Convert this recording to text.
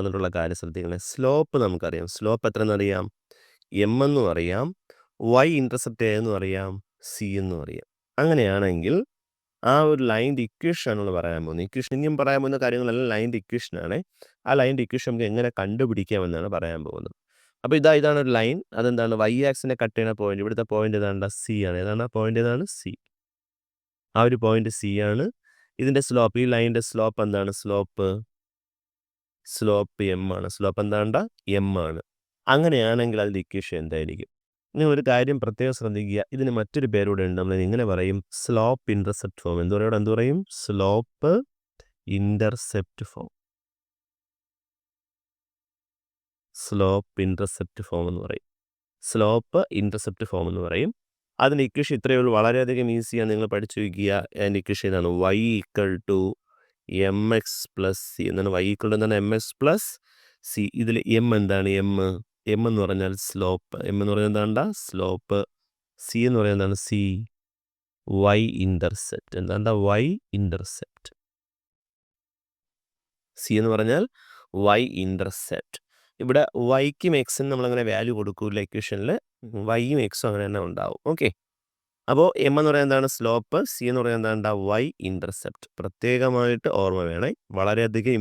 എന്നിട്ടുള്ള കാര്യം ശ്രദ്ധിക്കണേ. സ്ലോപ്പ് നമുക്കറിയാം. സ്ലോപ്പ് എത്രയെന്നറിയാം? എം എന്നും അറിയാം, വൈ ഇന്റർസെപ്റ്റ് എന്നും അറിയാം, സി എന്നും അറിയാം. അങ്ങനെയാണെങ്കിൽ ആ ഒരു ലൈൻ്റെ ഇക്വേഷനാണ് നമ്മൾ പറയാൻ പോകുന്നത്. ഇക്വേഷൻ ഇനിയും പറയാൻ പോകുന്ന കാര്യങ്ങളെല്ലാം ലൈൻ്റെ ഇക്വേഷനാണ്. ആ ലൈൻ്റെ ഇക്വേഷൻ നമുക്ക് എങ്ങനെ കണ്ടുപിടിക്കാമെന്നാണ് പറയാൻ പോകുന്നത്. അപ്പോൾ ഇതാണ് ഒരു ലൈൻ. അതെന്താണ്? വൈ ആക്സിനെ കട്ട് ചെയ്യുന്ന പോയിന്റ്. ഇവിടുത്തെ പോയിന്റ് ഏതാണ്ട് സി ആണ്. ഏതാണ് ആ പോയിന്റ്? ഏതാണ്? സി. ആ ഒരു പോയിന്റ് സി ആണ്. ഇതിൻ്റെ സ്ലോപ്പ്, ഈ ലൈൻ്റെ സ്ലോപ്പ് എന്താണ്? സ്ലോപ്പ് എം ആണ്. സ്ലോപ്പ് എന്താണ്ട? എം ആണ്. അങ്ങനെയാണെങ്കിൽ അതിൻ്റെ ഇക്വേഷൻ എന്തായിരിക്കും? ഇനി ഒരു കാര്യം പ്രത്യേകം ശ്രദ്ധിക്കുക. ഇതിന് മറ്റൊരു പേരൂടെ ഉണ്ട്. നമ്മൾ ഇങ്ങനെ പറയും, സ്ലോപ്പ് ഇന്റർസെപ്റ്റ് ഫോം. എന്ത് പറയും? Slope intercept form. Slope intercept form എന്ന് പറയും. സ്ലോപ്പ് ഇന്റർസെപ്റ്റ് ഫോം എന്ന് പറയും. അതിൻ്റെ ഇക്വേഷൻ ഇത്രയേ ഉള്ളൂ. വളരെയധികം ഈസിയാണ്. നിങ്ങൾ പഠിച്ചു വയ്ക്കുക. അതിൻ്റെ ഇക്വേഷൻ ഇതാണ്. y equal to M X plus C എന്നാണ്. y ഈക്വൽ ടു എന്താണ്? M X plus C. ഇതിൽ എം എന്താണ്? എം എന്ന് പറഞ്ഞാൽ സ്ലോപ്പ്. എം എന്ന് പറഞ്ഞാൽ എന്താണ്ട? സ്ലോപ്പ്. സി എന്ന് പറയുന്നത് എന്താണ്? സി. Y intercept. എന്താണ്ട? Y intercept. സി എന്ന് പറഞ്ഞാൽ വൈ ഇന്റർസെപ്റ്റ്. ഇവിടെ വൈക്കും എക്സിനും നമ്മളങ്ങനെ വാല്യൂ കൊടുക്കൂല ഇക്വേഷനിൽ. വൈയും എക്സും അങ്ങനെ തന്നെ ഉണ്ടാവും. ഓക്കെ. അപ്പോൾ എം എന്ന് പറയുന്നത് എന്താണ്? സ്ലോപ്പ്. സി എന്ന് പറയുന്നത് എന്താണ്ട? Y intercept. പ്രത്യേകമായിട്ട് ഓർമ്മ വേണേ. വളരെയധികം